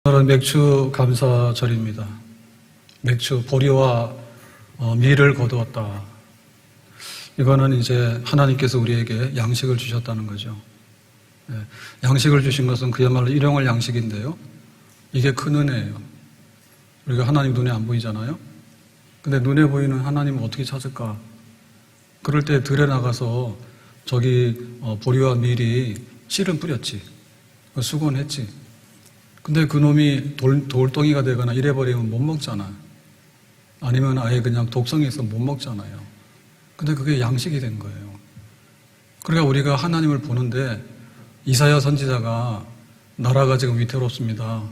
오늘은 맥주 감사절입니다. 맥주 보리와 밀을 거두었다. 이거는 이제 하나님께서 우리에게 양식을 주셨다는 거죠. 양식을 주신 것은 그야말로 일용할 양식인데요. 이게 큰 은혜예요. 우리가 하나님 눈에 안 보이잖아요. 근데 눈에 보이는 하나님을 어떻게 찾을까? 그럴 때 들에 나가서 저기 보리와 밀이 씨름 뿌렸지. 수곤했지. 근데 그놈이 돌덩이가 되거나 이래버리면 못 먹잖아. 아니면 아예 그냥 독성이 있어서 못 먹잖아요. 근데 그게 양식이 된 거예요. 그러니까 우리가 하나님을 보는데 이사야 선지자가 나라가 지금 위태롭습니다.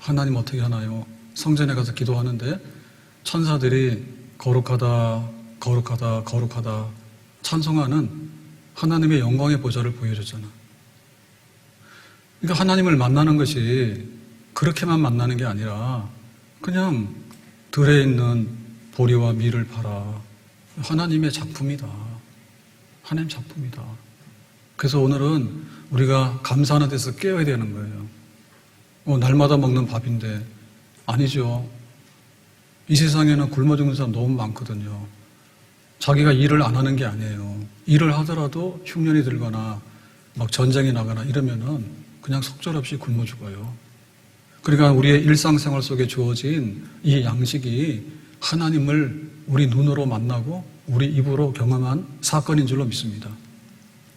하나님 어떻게 하나요? 성전에 가서 기도하는데 천사들이 거룩하다, 거룩하다, 거룩하다 찬송하는 하나님의 영광의 보좌를 보여줬잖아. 그러니까 하나님을 만나는 것이 그렇게만 만나는 게 아니라 그냥 들에 있는 보리와 밀을 봐라. 하나님의 작품이다. 하나님 작품이다. 그래서 오늘은 우리가 감사하는 데서 깨어야 되는 거예요. 날마다 먹는 밥인데 아니죠. 이 세상에는 굶어 죽는 사람 너무 많거든요. 자기가 일을 안 하는 게 아니에요. 일을 하더라도 흉년이 들거나 막 전쟁이 나거나 이러면은 그냥 속절없이 굶어 죽어요. 그러니까 우리의 일상생활 속에 주어진 이 양식이 하나님을 우리 눈으로 만나고 우리 입으로 경험한 사건인 줄로 믿습니다.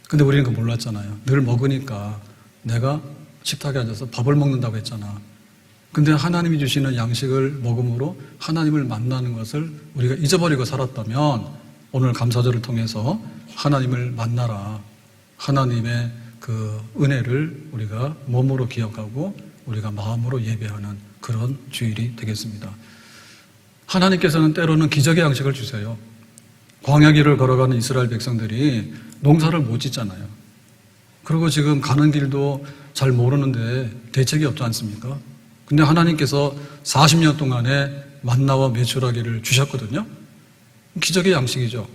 근데 우리는 그거 몰랐잖아요. 늘 먹으니까 내가 식탁에 앉아서 밥을 먹는다고 했잖아. 근데 하나님이 주시는 양식을 먹음으로 하나님을 만나는 것을 우리가 잊어버리고 살았다면 오늘 감사절을 통해서 하나님을 만나라. 하나님의 그 은혜를 우리가 몸으로 기억하고 우리가 마음으로 예배하는 그런 주일이 되겠습니다. 하나님께서는 때로는 기적의 양식을 주세요. 광야길을 걸어가는 이스라엘 백성들이 농사를 못 짓잖아요. 그리고 지금 가는 길도 잘 모르는데 대책이 없지 않습니까? 근데 하나님께서 40년 동안에 만나와 메추라기를 주셨거든요. 기적의 양식이죠.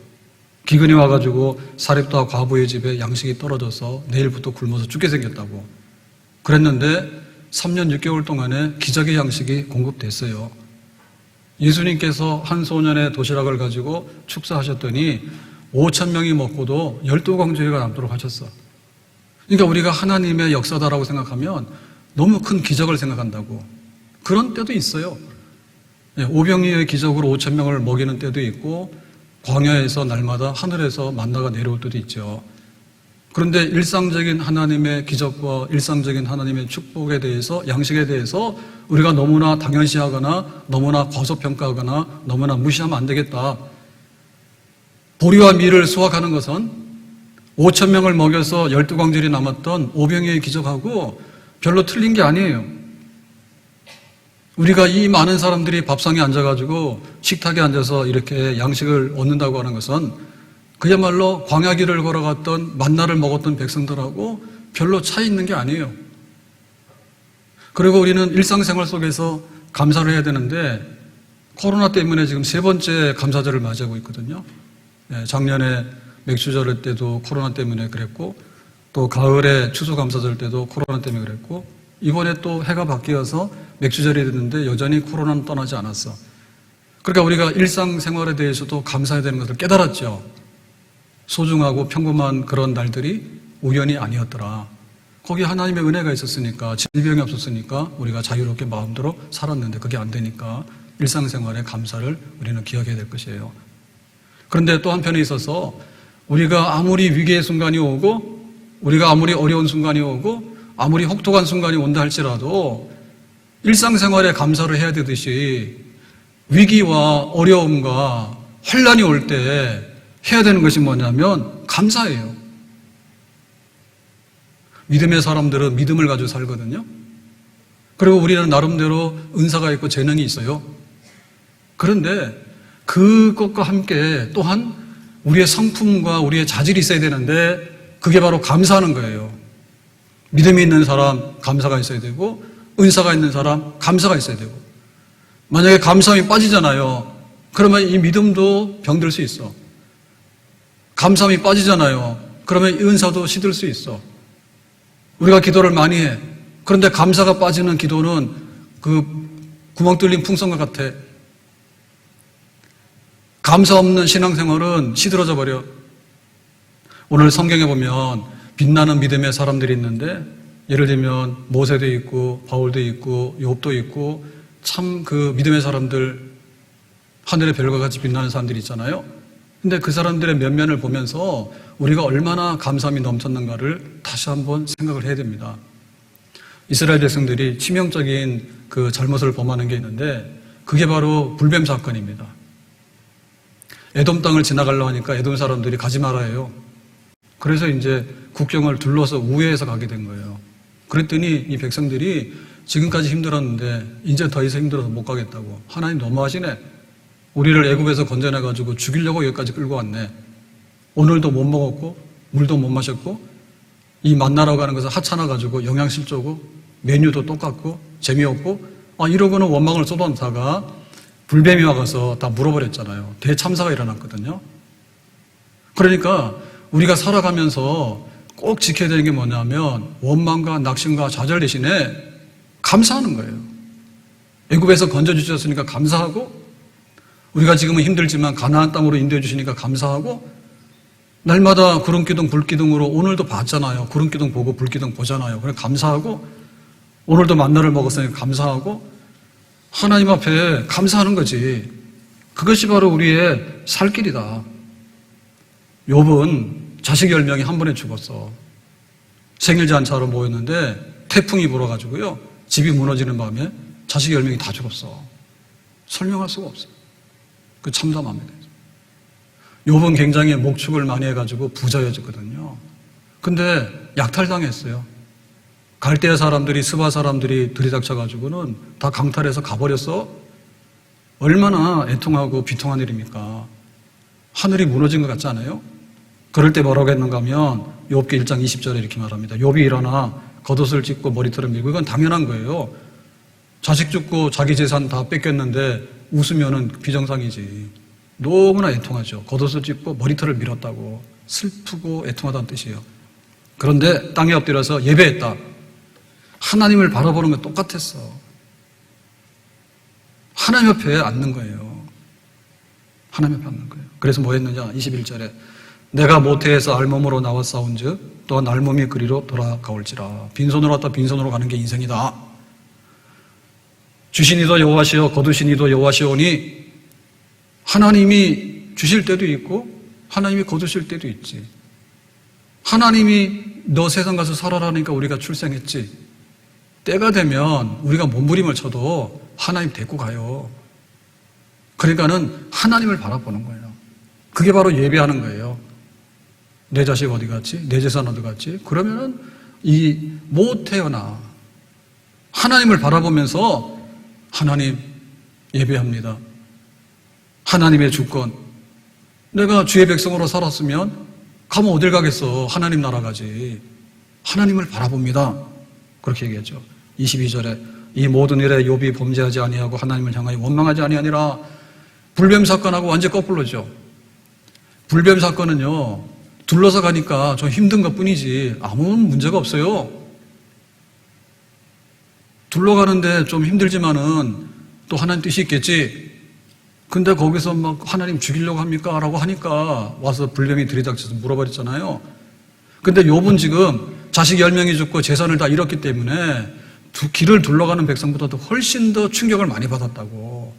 기근이 와가지고 사렙과 과부의 집에 양식이 떨어져서 내일부터 굶어서 죽게 생겼다고 그랬는데 3년 6개월 동안에 기적의 양식이 공급됐어요. 예수님께서 한 소년의 도시락을 가지고 축사하셨더니 5,000명이 먹고도 12광주리가 남도록 하셨어. 그러니까 우리가 하나님의 역사다라고 생각하면 너무 큰 기적을 생각한다고. 그런 때도 있어요. 오병이의 기적으로 5,000명을 먹이는 때도 있고 광야에서 날마다 하늘에서 만나가 내려올 때도 있죠. 그런데 일상적인 하나님의 기적과 일상적인 하나님의 축복에 대해서, 양식에 대해서 우리가 너무나 당연시하거나 너무나 과소평가하거나 너무나 무시하면 안 되겠다. 보리와 밀을 수확하는 것은 5,000명을 먹여서 12광절이 남았던 오병이의 기적하고 별로 틀린 게 아니에요. 우리가 이 많은 사람들이 밥상에 앉아가지고 식탁에 앉아서 이렇게 양식을 얻는다고 하는 것은 그야말로 광야길을 걸어갔던 만나를 먹었던 백성들하고 별로 차이 있는 게 아니에요. 그리고 우리는 일상생활 속에서 감사를 해야 되는데 코로나 때문에 지금 3번째 감사절을 맞이하고 있거든요. 작년에 맥주절 때도 코로나 때문에 그랬고 또 가을에 추수감사절 때도 코로나 때문에 그랬고 이번에 또 해가 바뀌어서 맥주절이 됐는데 여전히 코로나는 떠나지 않았어. 그러니까 우리가 일상생활에 대해서도 감사해야 되는 것을 깨달았죠. 소중하고 평범한 그런 날들이 우연이 아니었더라. 거기에 하나님의 은혜가 있었으니까, 질병이 없었으니까 우리가 자유롭게 마음대로 살았는데 그게 안 되니까 일상생활의 감사를 우리는 기억해야 될 것이에요. 그런데 또 한편에 있어서 우리가 아무리 위기의 순간이 오고 우리가 아무리 어려운 순간이 오고 아무리 혹독한 순간이 온다 할지라도 일상생활에 감사를 해야 되듯이 위기와 어려움과 환난이 올 때 해야 되는 것이 뭐냐면 감사예요. 믿음의 사람들은 믿음을 가지고 살거든요. 그리고 우리는 나름대로 은사가 있고 재능이 있어요. 그런데 그것과 함께 또한 우리의 성품과 우리의 자질이 있어야 되는데 그게 바로 감사하는 거예요. 믿음이 있는 사람 감사가 있어야 되고 은사가 있는 사람 감사가 있어야 되고 만약에 감사함이 빠지잖아요. 그러면 이 믿음도 병들 수 있어. 감사함이 빠지잖아요. 그러면 은사도 시들 수 있어. 우리가 기도를 많이 해. 그런데 감사가 빠지는 기도는 그 구멍 뚫린 풍선과 같아. 감사 없는 신앙생활은 시들어져 버려. 오늘 성경에 보면 빛나는 믿음의 사람들이 있는데, 예를 들면 모세도 있고 바울도 있고 욥도 있고 참 그 믿음의 사람들, 하늘의 별과 같이 빛나는 사람들이 있잖아요. 근데 그 사람들의 면면을 보면서 우리가 얼마나 감사함이 넘쳤는가를 다시 한번 생각을 해야 됩니다. 이스라엘 백성들이 치명적인 그 잘못을 범하는 게 있는데, 그게 바로 불뱀 사건입니다. 에돔 땅을 지나가려고 하니까 에돔 사람들이 가지 말아요. 그래서 이제 국경을 둘러서 우회해서 가게 된 거예요. 그랬더니 이 백성들이 지금까지 힘들었는데 이제 더 이상 힘들어서 못 가겠다고. 하나님 너무하시네. 우리를 애굽에서 건져내가지고 죽이려고 여기까지 끌고 왔네. 오늘도 못 먹었고 물도 못 마셨고 이 만나러 가는 것은 하찮아가지고 영양실조고 메뉴도 똑같고 재미없고 이러고는 원망을 쏟아놓다가 불뱀이 와가서 다 물어버렸잖아요. 대참사가 일어났거든요. 그러니까 우리가 살아가면서 꼭 지켜야 되는 게 뭐냐면 원망과 낙심과 좌절 대신에 감사하는 거예요. 애굽에서 건져주셨으니까 감사하고, 우리가 지금은 힘들지만 가나안 땅으로 인도해 주시니까 감사하고, 날마다 구름기둥 불기둥으로 오늘도 봤잖아요. 구름기둥 보고 불기둥 보잖아요. 그래 감사하고, 오늘도 만나를 먹었으니까 감사하고, 하나님 앞에 감사하는 거지. 그것이 바로 우리의 살 길이다. 욥은 자식 10명이 한 번에 죽었어. 생일 잔치하러 모였는데 태풍이 불어가지고요, 집이 무너지는 밤에 자식 10명이 다 죽었어. 설명할 수가 없어. 그 참담합니다. 욥은 굉장히 목축을 많이 해가지고 부자여졌거든요. 근데 약탈당했어요. 갈대아 사람들이, 스바 사람들이 들이닥쳐가지고는 다 강탈해서 가버렸어. 얼마나 애통하고 비통한 일입니까? 하늘이 무너진 것 같지 않아요? 그럴 때 뭐라고 했는가 하면 욥기 1장 20절에 이렇게 말합니다. 욥이 일어나 겉옷을 찢고 머리털을 밀고, 이건 당연한 거예요. 자식 죽고 자기 재산 다 뺏겼는데 웃으면은 비정상이지. 너무나 애통하죠. 겉옷을 찢고 머리털을 밀었다고. 슬프고 애통하다는 뜻이에요. 그런데 땅에 엎드려서 예배했다. 하나님을 바라보는 건 똑같았어. 하나님 옆에 앉는 거예요. 하나님 옆에 앉는 거예요. 그래서 뭐 했느냐? 21절에 내가 모태에서 알몸으로 나와 싸운즉 또한 알몸이 그리로 돌아가올지라. 빈손으로 왔다 빈손으로 가는 게 인생이다. 주신 이도 여호와시오 거두신 이도 여호와시오니, 하나님이 주실 때도 있고 하나님이 거두실 때도 있지. 하나님이 너 세상 가서 살아라니까 우리가 출생했지. 때가 되면 우리가 몸부림을 쳐도 하나님 데리고 가요. 그러니까는 하나님을 바라보는 거예요. 그게 바로 예배하는 거예요. 내 자식 어디 갔지? 내 재산 어디 갔지? 그러면은 못 태어나. 하나님을 바라보면서 하나님 예배합니다. 하나님의 주권. 내가 주의 백성으로 살았으면 가면 어딜 가겠어? 하나님 나라 가지. 하나님을 바라봅니다. 그렇게 얘기했죠. 22절에 이 모든 일에 욥이 범죄하지 아니하고 하나님을 향하여 원망하지 아니하니라. 불뱀 사건하고 완전 거꾸로죠. 불뱀 사건은요, 둘러서 가니까 좀 힘든 것 뿐이지 아무 문제가 없어요. 둘러가는데 좀 힘들지만은 또 하나님 뜻이 있겠지. 근데 거기서 막 하나님 죽이려고 합니까? 라고 하니까 와서 불뱀이 들이닥쳐서 물어버렸잖아요. 근데 욥은 지금 자식 10명이 죽고 재산을 다 잃었기 때문에 길을 둘러가는 백성보다도 훨씬 더 충격을 많이 받았다고.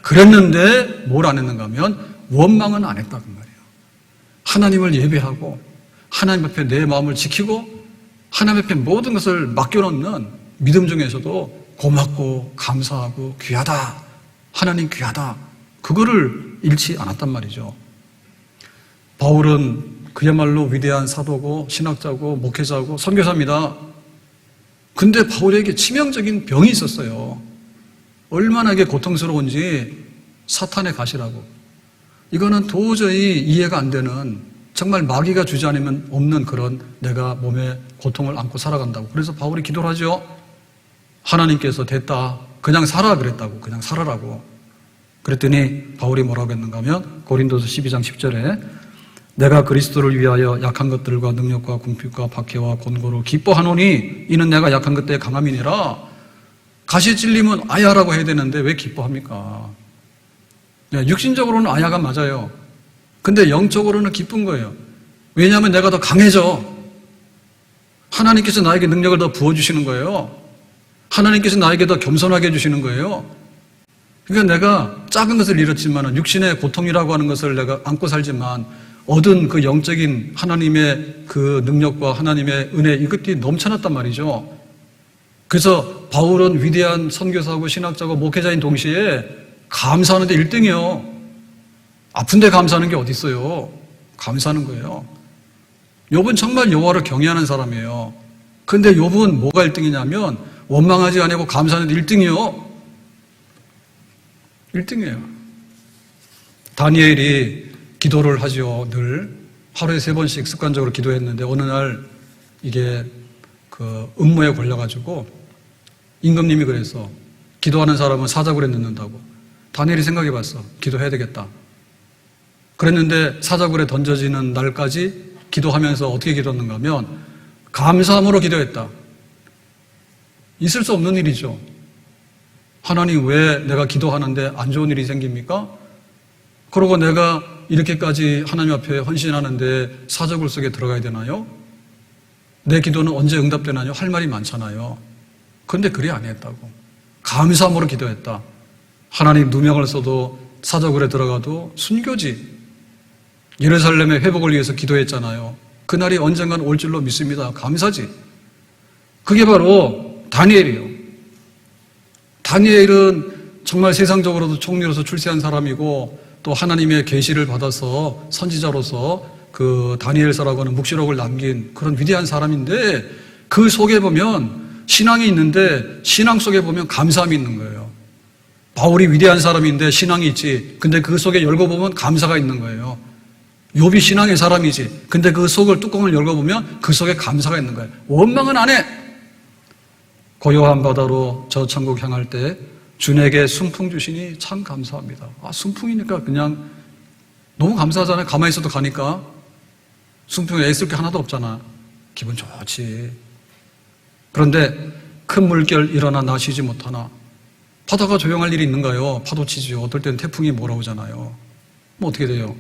그랬는데 뭘 안 했는가 하면 원망은 안 했다고 말이에요. 하나님을 예배하고 하나님 앞에 내 마음을 지키고 하나님 앞에 모든 것을 맡겨놓는 믿음 중에서도 고맙고 감사하고 귀하다. 하나님 귀하다. 그거를 잃지 않았단 말이죠. 바울은 그야말로 위대한 사도고 신학자고 목회자고 선교사입니다. 근데 바울에게 치명적인 병이 있었어요. 얼마나 이게 고통스러운지 사탄의 가시라고. 이거는 도저히 이해가 안 되는, 정말 마귀가 주지 않으면 없는 그런 내가 몸에 고통을 안고 살아간다고. 그래서 바울이 기도를 하죠. 하나님께서 됐다. 그냥 살아 그랬다고. 그냥 살아라고. 그랬더니 바울이 뭐라고 했는가 하면 고린도서 12장 10절에 내가 그리스도를 위하여 약한 것들과 능력과 궁핍과 박해와 곤고를 기뻐하노니 이는 내가 약한 것 때의 강함이니라. 가시 찔리면 아야라고 해야 되는데 왜 기뻐합니까? 육신적으로는 아야가 맞아요. 근데 영적으로는 기쁜 거예요. 왜냐하면 내가 더 강해져. 하나님께서 나에게 능력을 더 부어주시는 거예요. 하나님께서 나에게 더 겸손하게 해주시는 거예요. 그러니까 내가 작은 것을 잃었지만 육신의 고통이라고 하는 것을 내가 안고 살지만 얻은 그 영적인 하나님의 그 능력과 하나님의 은혜, 이것들이 넘쳐났단 말이죠. 그래서 바울은 위대한 선교사고 신학자고 목회자인 동시에 감사하는데 1등이요. 아픈데 감사하는 게 어디 있어요? 감사하는 거예요. 욥은 정말 여호와를 경외하는 사람이에요. 그런데 욥은 뭐가 1등이냐면 원망하지 아니고 감사하는데 1등이요. 1등이에요. 다니엘이 기도를 하죠. 늘 하루에 3번씩 습관적으로 기도했는데 어느 날 이게 그 음모에 걸려가지고 임금님이 그래서 기도하는 사람은 사자굴에 넣는다고. 다니엘이 생각해봤어. 기도해야 되겠다. 그랬는데 사자굴에 던져지는 날까지 기도하면서 어떻게 기도했는가 하면 감사함으로 기도했다. 있을 수 없는 일이죠. 하나님 왜 내가 기도하는데 안 좋은 일이 생깁니까? 그러고 내가 이렇게까지 하나님 앞에 헌신하는데 사자굴 속에 들어가야 되나요? 내 기도는 언제 응답되나요? 할 말이 많잖아요. 그런데 그리 안 했다고. 감사함으로 기도했다. 하나님 누명을 써도 사자굴에 들어가도 순교지. 예루살렘의 회복을 위해서 기도했잖아요. 그날이 언젠간 올 줄로 믿습니다. 감사지. 그게 바로 다니엘이에요. 다니엘은 정말 세상적으로도 총리로서 출세한 사람이고 또 하나님의 계시를 받아서 선지자로서 그 다니엘서라고 하는 묵시록을 남긴 그런 위대한 사람인데 그 속에 보면 신앙이 있는데 신앙 속에 보면 감사함이 있는 거예요. 바울이 위대한 사람인데 신앙이 있지. 근데 그 속에 열고 보면 감사가 있는 거예요. 욥이 신앙의 사람이지. 근데 그 속을 뚜껑을 열고 보면 그 속에 감사가 있는 거예요. 원망은 안 해. 고요한 바다로 저 천국 향할 때 주에게 순풍 주시니 참 감사합니다. 순풍이니까 그냥 너무 감사하잖아요. 가만히 있어도 가니까. 순풍에 애쓸 게 하나도 없잖아. 기분 좋지. 그런데 큰 물결 일어나 나 쉬지 못하나. 바다가 조용할 일이 있는가요? 파도 치죠. 어떨 때는 태풍이 몰아오잖아요. 뭐 어떻게 돼요?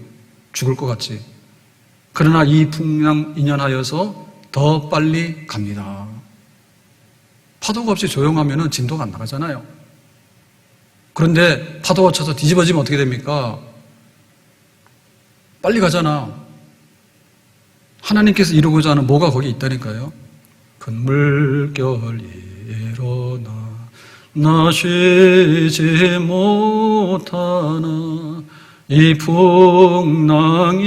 죽을 것 같지. 그러나 이 풍랑 인연하여서 더 빨리 갑니다. 파도가 없이 조용하면 진도가 안 나가잖아요. 그런데 파도가 쳐서 뒤집어지면 어떻게 됩니까? 빨리 가잖아. 하나님께서 이루고자 하는 뭐가 거기 있다니까요. 큰 물결이 일어나 나 쉬지 못하나 이 풍랑이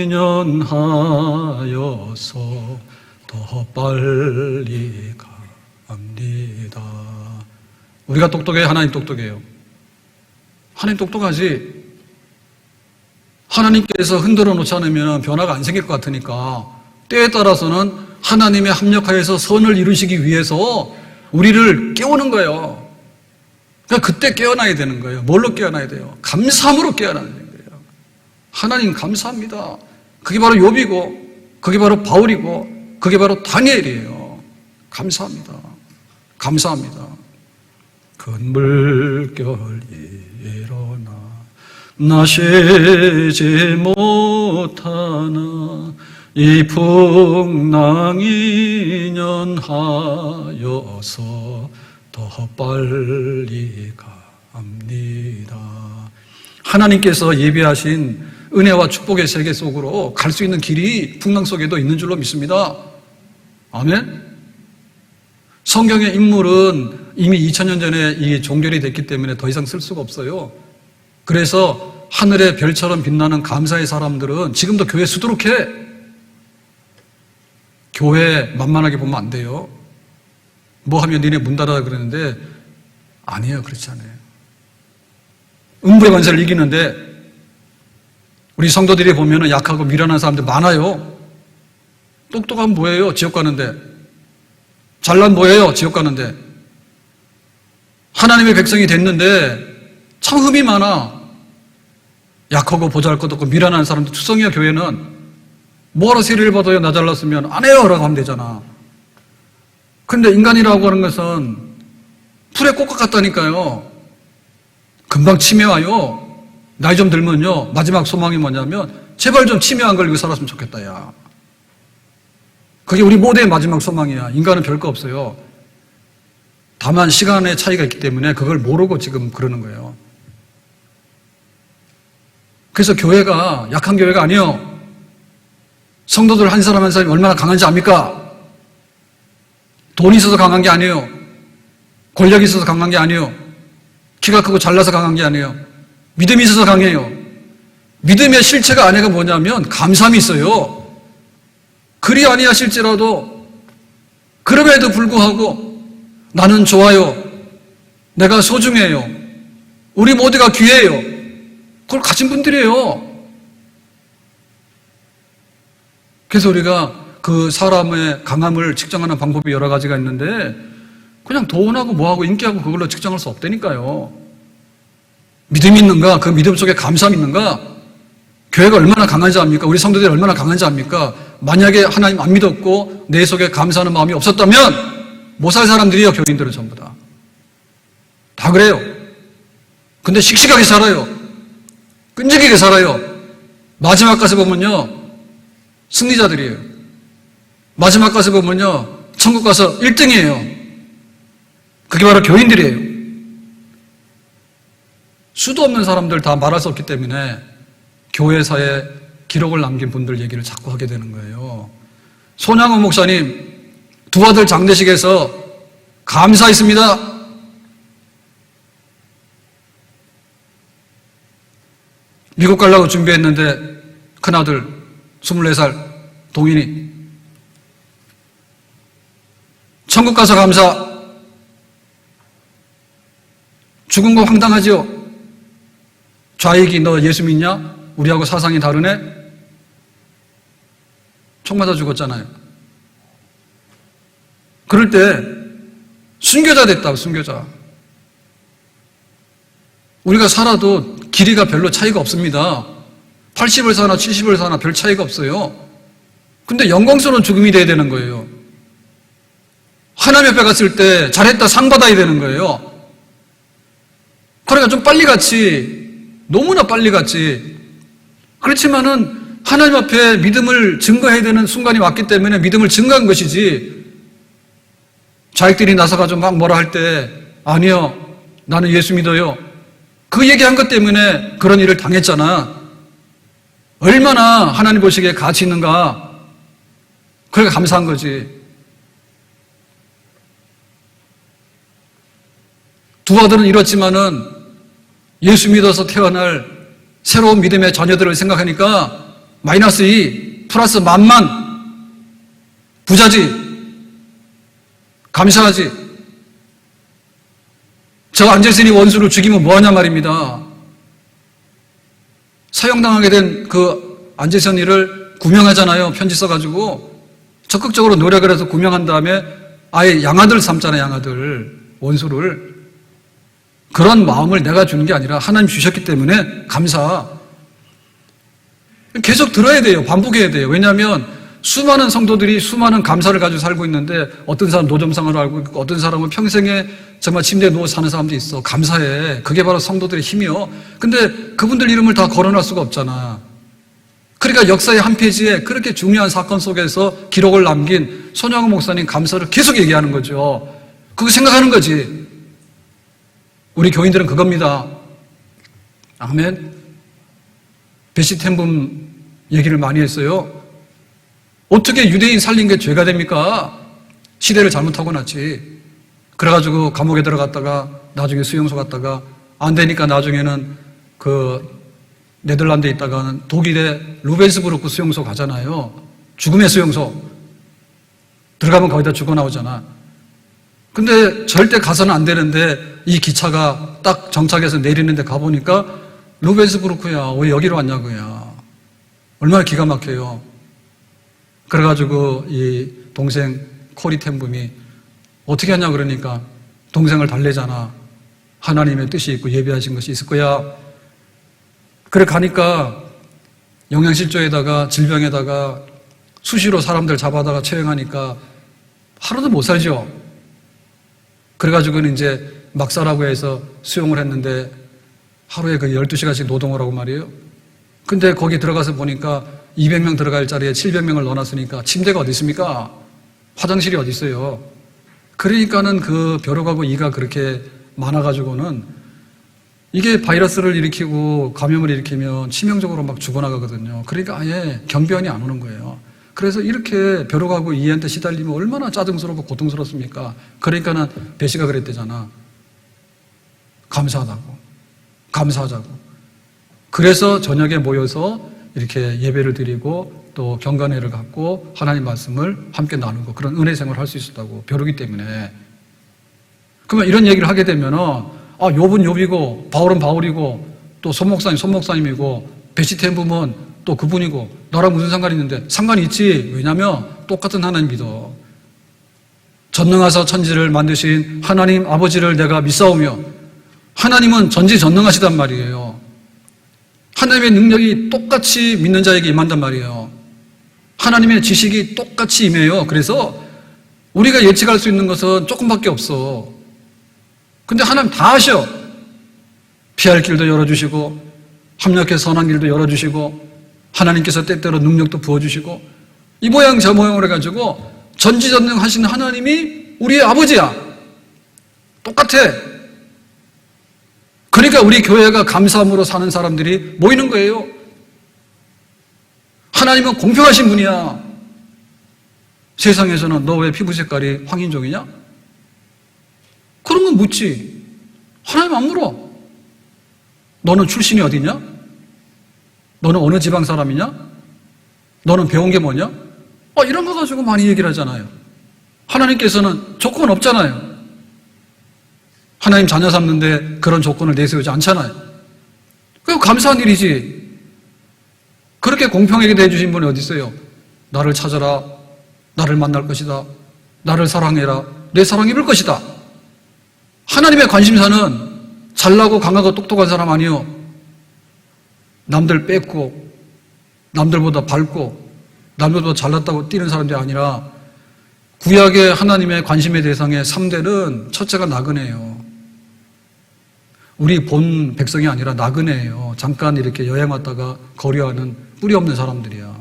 인연하여서 더 빨리 갑니다. 우리가 똑똑해요? 하나님 똑똑해요? 하나님 똑똑하지. 하나님께서 흔들어 놓지 않으면 변화가 안 생길 것 같으니까 때에 따라서는 하나님의 합력하여서 선을 이루시기 위해서 우리를 깨우는 거예요. 그러니까 그때 깨어나야 되는 거예요. 뭘로 깨어나야 돼요? 감사함으로 깨어나야 되는 거예요. 하나님 감사합니다. 그게 바로 욥이고 그게 바로 바울이고 그게 바로 다니엘이에요. 감사합니다. 감사합니다. 큰 물결이 일어나 나 쉬지 못하나 이 풍랑이 인연하여서 더 빨리 갑니다. 하나님께서 예비하신 은혜와 축복의 세계 속으로 갈 수 있는 길이 풍랑 속에도 있는 줄로 믿습니다. 아멘. 성경의 인물은 이미 2000년 전에 이 종결이 됐기 때문에 더 이상 쓸 수가 없어요. 그래서 하늘의 별처럼 빛나는 감사의 사람들은 지금도 교회 수두룩해. 교회 만만하게 보면 안 돼요. 뭐 하면 니네 문 닫아 그러는데 아니에요. 그렇지 않아요. 음부의 권세를 이기는데 우리 성도들이 보면 약하고 미련한 사람들 많아요. 똑똑하면 뭐예요? 지옥 가는데. 잘난 뭐예요? 지옥 가는데. 하나님의 백성이 됐는데 참 흠이 많아. 약하고 보잘것없고 미련한 사람들 투성이야. 교회는 뭐하러 세례를 받아요? 나 잘났으면 안 해요 라고 하면 되잖아. 근데 인간이라고 하는 것은 풀에 꽃과 같다니까요. 금방 치매 와요. 나이 좀 들면요. 마지막 소망이 뭐냐면 제발 좀 치매 안 걸리고 살았으면 좋겠다. 야. 그게 우리 모두의 마지막 소망이야. 인간은 별거 없어요. 다만 시간의 차이가 있기 때문에 그걸 모르고 지금 그러는 거예요. 그래서 교회가 약한 교회가 아니에요. 성도들 한 사람 한 사람이 얼마나 강한지 압니까? 돈이 있어서 강한 게 아니에요. 권력이 있어서 강한 게 아니에요. 키가 크고 잘나서 강한 게 아니에요. 믿음이 있어서 강해요. 믿음의 실체가 안에가 뭐냐면 감사함이 있어요. 그리 아니하실지라도 그럼에도 불구하고 나는 좋아요. 내가 소중해요. 우리 모두가 귀해요. 그걸 가진 분들이에요. 그래서 우리가 그 사람의 강함을 측정하는 방법이 여러 가지가 있는데 그냥 돈하고 뭐하고 인기하고 그걸로 측정할 수 없다니까요. 믿음이 있는가? 그 믿음 속에 감사함이 있는가? 교회가 얼마나 강한지 압니까? 우리 성도들이 얼마나 강한지 압니까? 만약에 하나님 안 믿었고 내 속에 감사하는 마음이 없었다면 못 살 사람들이요. 교인들은 전부 다. 다 그래요. 근데 씩씩하게 살아요. 끈질기게 살아요. 마지막 가서 보면요. 승리자들이에요. 마지막 가서 보면요. 천국 가서 1등이에요. 그게 바로 교인들이에요. 수도 없는 사람들 다 말할 수 없기 때문에 교회사에 기록을 남긴 분들 얘기를 자꾸 하게 되는 거예요. 손양호 목사님 두 아들 장례식에서 감사했습니다. 미국 가려고 준비했는데 큰아들 24살 동인이 천국 가서 감사. 죽은 거 황당하지요? 좌익이 너 예수 믿냐? 우리하고 사상이 다르네? 총 맞아 죽었잖아요. 그럴 때 순교자 됐다고. 순교자. 우리가 살아도 길이가 별로 차이가 없습니다. 80을 사나 70을 사나 별 차이가 없어요. 근데 영광스러운 죽음이 돼야 되는 거예요. 하나님 앞에 갔을 때 잘했다 상 받아야 되는 거예요. 그러니까 좀 빨리 갔지. 너무나 빨리 갔지. 그렇지만은 하나님 앞에 믿음을 증거해야 되는 순간이 왔기 때문에 믿음을 증거한 것이지. 자식들이 나서가지고 막 뭐라 할 때 아니요. 나는 예수 믿어요. 그 얘기한 것 때문에 그런 일을 당했잖아. 얼마나 하나님 보시기에 가치 있는가. 그러니까 감사한 거지. 두 아들은 이렇지만은 예수 믿어서 태어날 새로운 믿음의 자녀들을 생각하니까 마이너스 2 플러스 만만 부자지. 감사하지. 저 안재선이 원수를 죽이면 뭐하냐 말입니다. 사형당하게 된 그 안재선이를 구명하잖아요. 편지 써가지고 적극적으로 노력을 해서 구명한 다음에 아예 양아들 삼잖아요. 양아들 원수를. 그런 마음을 내가 주는 게 아니라 하나님 주셨기 때문에 감사. 계속 들어야 돼요. 반복해야 돼요. 왜냐하면 수많은 성도들이 수많은 감사를 가지고 살고 있는데 어떤 사람은 노점상으로 알고 있고 어떤 사람은 평생에 정말 침대에 누워 사는 사람도 있어. 감사해. 그게 바로 성도들의 힘이요. 근데 그분들 이름을 다 거론할 수가 없잖아. 그러니까 역사의 한 페이지에 그렇게 중요한 사건 속에서 기록을 남긴 손양호 목사님 감사를 계속 얘기하는 거죠. 그거 생각하는 거지. 우리 교인들은 그겁니다. 아멘. 베시템붐 얘기를 많이 했어요. 어떻게 유대인 살린 게 죄가 됩니까? 시대를 잘못하고 났지. 그래가지고 감옥에 들어갔다가 나중에 수용소 갔다가 안 되니까 나중에는 그 네덜란드에 있다가는 독일의 루벤스부르크 수용소 가잖아요. 죽음의 수용소. 들어가면 거기다 죽어 나오잖아. 근데 절대 가서는 안 되는데 이 기차가 딱 정착해서 내리는데 가보니까 루벤스부르크야. 왜 여기로 왔냐고요. 얼마나 기가 막혀요. 그래가지고 이 동생 코리텐붐이 어떻게 하냐 그러니까 동생을 달래잖아. 하나님의 뜻이 있고 예비하신 것이 있을 거야. 그래 가니까 영양실조에다가 질병에다가 수시로 사람들 잡아다가 처형하니까 하루도 못 살죠. 그래가지고는 이제 막사라고 해서 수용을 했는데 하루에 그 12시간씩 노동을 하고 말이에요. 근데 거기 들어가서 보니까 200명 들어갈 자리에 700명을 넣어놨으니까 침대가 어디 있습니까? 화장실이 어디 있어요? 그러니까는 그 벼룩하고 이가 그렇게 많아가지고는 이게 바이러스를 일으키고 감염을 일으키면 치명적으로 막 죽어나가거든요. 그러니까 아예 경변이 안 오는 거예요. 그래서 이렇게 벼룩하고 이한테 시달리면 얼마나 짜증스럽고 고통스럽습니까? 그러니까는 배시가 그랬대잖아. 감사하자고. 그래서 저녁에 모여서 이렇게 예배를 드리고 또 경건회를 갖고 하나님 말씀을 함께 나누고 그런 은혜 생활을 할 수 있었다고. 벼룩이 때문에. 그러면 이런 얘기를 하게 되면은 욥은 욥이고 바울은 바울이고 또 손목사님이고 베시템부면 또 그분이고 나랑 무슨 상관이 있는데 상관이 있지. 왜냐하면 똑같은 하나님 믿어. 전능하사 천지를 만드신 하나님 아버지를 내가 믿사오며 하나님은 전지전능하시단 말이에요. 하나님의 능력이 똑같이 믿는 자에게 임한단 말이에요. 하나님의 지식이 똑같이 임해요. 그래서 우리가 예측할 수 있는 것은 조금밖에 없어. 근데 하나님 다 아셔. 피할 길도 열어주시고 합력해 선한 길도 열어주시고 하나님께서 때때로 능력도 부어주시고 이 모양 저 모양으로 해가지고 전지전능하신 하나님이 우리의 아버지야. 똑같아. 그러니까 우리 교회가 감사함으로 사는 사람들이 모이는 거예요. 하나님은 공평하신 분이야. 세상에서는 너 왜 피부 색깔이 황인종이냐? 그런 건 묻지. 하나님 안 물어. 너는 출신이 어디냐? 너는 어느 지방 사람이냐? 너는 배운 게 뭐냐? 이런 거 가지고 많이 얘기를 하잖아요. 하나님께서는 조건 없잖아요. 하나님 자녀 삼는데 그런 조건을 내세우지 않잖아요. 그거 감사한 일이지. 그렇게 공평하게 대해주신 분이 어디 있어요? 나를 찾아라. 나를 만날 것이다. 나를 사랑해라. 내 사랑 입을 것이다. 하나님의 관심사는 잘나고 강하고 똑똑한 사람 아니요. 남들 뺏고 남들보다 밝고 남들보다 잘났다고 뛰는 사람들이 아니라 구약의 하나님의 관심의 대상의 3대는 첫째가 나그네예요. 우리 본 백성이 아니라 나그네예요. 잠깐 이렇게 여행 왔다가 거류하는 뿌리 없는 사람들이야.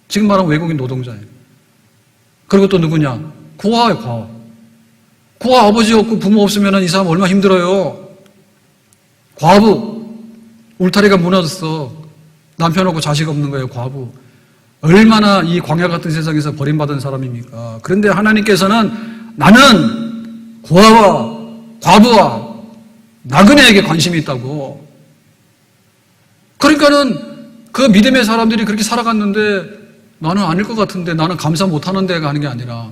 지금 말하면 외국인 노동자예요. 그리고 또 누구냐? 고아예요, 고아. 고아 아버지 없고 부모 없으면 이 사람 얼마나 힘들어요. 과부. 울타리가 무너졌어. 남편 없고 자식 없는 거예요, 과부. 얼마나 이 광야 같은 세상에서 버림받은 사람입니까? 그런데 하나님께서는 나는 고아와 과부와 나그네에게 관심이 있다고. 그러니까는 그 믿음의 사람들이 그렇게 살아갔는데 나는 아닐 것 같은데 나는 감사 못하는 데가 하는 게 아니라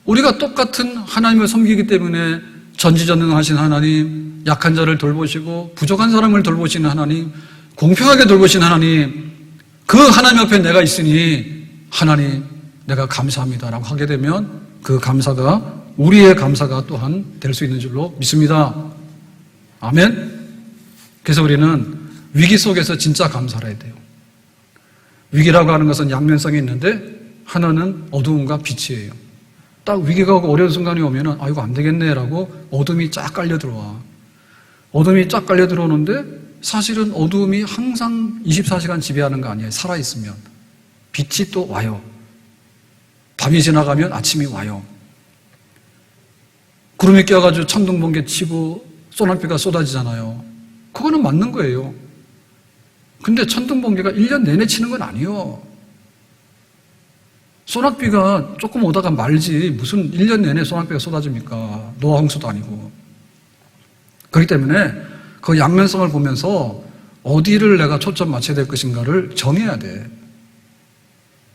우리가 똑같은 하나님을 섬기기 때문에 전지전능하신 하나님, 약한 자를 돌보시고 부족한 사람을 돌보시는 하나님, 공평하게 돌보신 하나님, 그 하나님 옆에 내가 있으니 하나님 내가 감사합니다라고 하게 되면 그 감사가 우리의 감사가 또한 될 수 있는 줄로 믿습니다. 아멘. 그래서 우리는 위기 속에서 진짜 감사를 해야 돼요. 위기라고 하는 것은 양면성이 있는데 하나는 어두움과 빛이에요. 딱 위기가 오고 어려운 순간이 오면은 이거 안 되겠네라고 어둠이 쫙 깔려 들어와. 어둠이 쫙 깔려 들어오는데 사실은 어두움이 항상 24시간 지배하는 거 아니에요. 살아있으면. 빛이 또 와요. 밤이 지나가면 아침이 와요. 구름이 껴가지고 천둥 번개 치고 소나비가 쏟아지잖아요. 그거는 맞는 거예요. 근데 천둥 번개가 1년 내내 치는 건 아니에요. 소나비가 조금 오다가 말지 무슨 1년 내내 소나비가 쏟아집니까? 노아 홍수도 아니고. 그렇기 때문에 그 양면성을 보면서 어디를 내가 초점 맞춰야 될 것인가를 정해야 돼.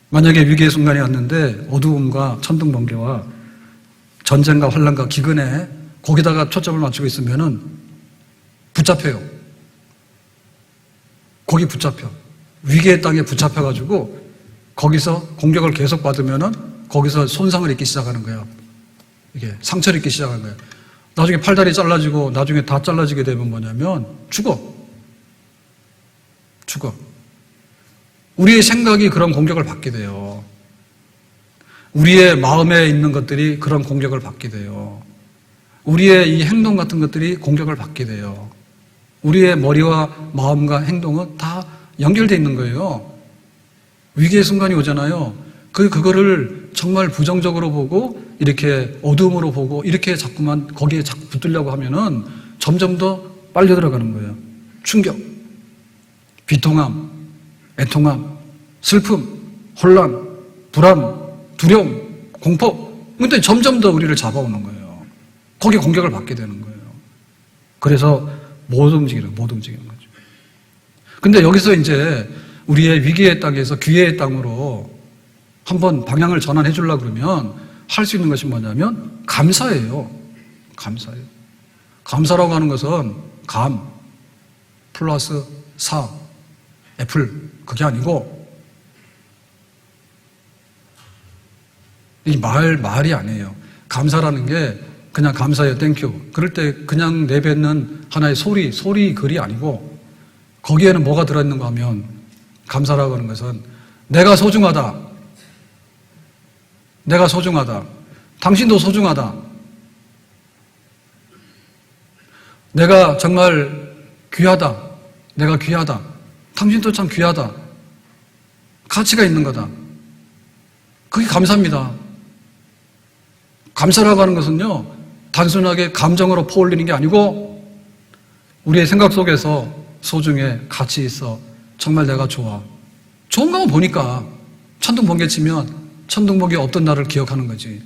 만약에 위기의 순간이 왔는데 어두움과 천둥 번개와 전쟁과 환난과 기근에 거기다가 초점을 맞추고 있으면은 붙잡혀요. 거기 붙잡혀. 위기의 땅에 붙잡혀가지고 거기서 공격을 계속 받으면은 거기서 손상을 입기 시작하는 거예요. 이게 상처를 입기 시작하는 거예요. 나중에 팔다리 잘라지고 나중에 다 잘라지게 되면 뭐냐면 죽어. 우리의 생각이 그런 공격을 받게 돼요. 우리의 마음에 있는 것들이 그런 공격을 받게 돼요. 우리의 이 행동 같은 것들이 공격을 받게 돼요. 우리의 머리와 마음과 행동은 다 연결되어 있는 거예요. 위기의 순간이 오잖아요. 그거를 정말 부정적으로 보고 이렇게 어두움으로 보고 이렇게 자꾸만 거기에 자꾸 붙들려고 하면은 점점 더 빨려 들어가는 거예요. 충격, 비통함, 애통함, 슬픔, 혼란, 불안, 두려움, 공포. 근데 점점 더 우리를 잡아오는 거예요. 거기에 공격을 받게 되는 거예요. 그래서 못 움직이는 거죠. 근데 여기서 이제 우리의 위기의 땅에서 기회의 땅으로 한번 방향을 전환해 주려고 그러면 할 수 있는 것이 뭐냐면 감사예요. 감사예요. 감사라고 하는 것은 감 플러스 사 애플 그게 아니고 이 말이 아니에요. 감사라는 게 그냥 감사해요. 땡큐. 그럴 때 그냥 내뱉는 하나의 소리 글이 아니고 거기에는 뭐가 들어있는가 하면 감사라고 하는 것은 내가 소중하다. 내가 소중하다. 당신도 소중하다. 내가 정말 귀하다. 내가 귀하다. 당신도 참 귀하다. 가치가 있는 거다. 그게 감사입니다. 감사라고 하는 것은요, 단순하게 감정으로 퍼올리는 게 아니고 우리의 생각 속에서 소중해, 가치 있어, 정말 내가 좋아. 좋은 거만 보니까 천둥번개 치면 천둥번개 없던 날을 기억하는 거지.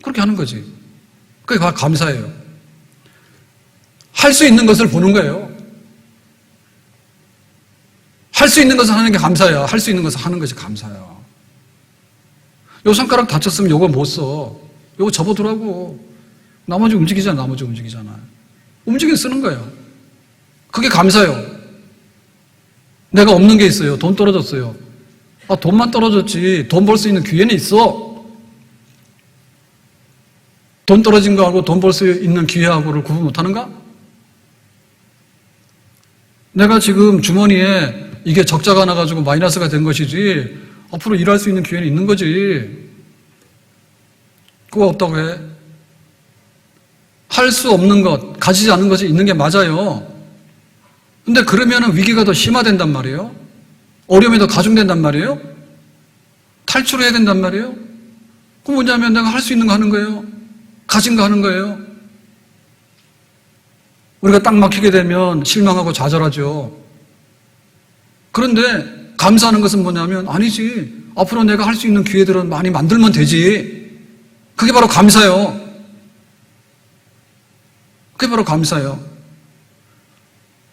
그렇게 하는 거지. 그게 감사예요. 할 수 있는 것을 보는 거예요. 할 수 있는 것을 하는 게 감사야. 할 수 있는 것을 하는 것이 감사야. 요 손가락 다쳤으면 요거 못 써. 요거 접어두라고. 나머지 움직이잖아. 움직이면 쓰는 거예요. 그게 감사예요. 내가 없는 게 있어요. 돈 떨어졌어요. 돈만 떨어졌지 돈 벌 수 있는 기회는 있어. 돈 떨어진 거하고 돈 벌 수 있는 기회하고를 구분 못하는가? 내가 지금 주머니에 이게 적자가 나가지고 마이너스가 된 것이지 앞으로 일할 수 있는 기회는 있는 거지. 그거 없다고 해? 할 수 없는 것, 가지지 않은 것이 있는 게 맞아요. 근데 그러면 위기가 더 심화된단 말이에요. 어려움이 더 가중된단 말이에요. 탈출해야 된단 말이에요. 그럼 뭐냐면 내가 할 수 있는 거 하는 거예요. 가진 거 하는 거예요. 우리가 딱 막히게 되면 실망하고 좌절하죠. 그런데 감사하는 것은 뭐냐면 아니지. 앞으로 내가 할 수 있는 기회들은 많이 만들면 되지. 그게 바로 감사예요. 그게 바로 감사예요.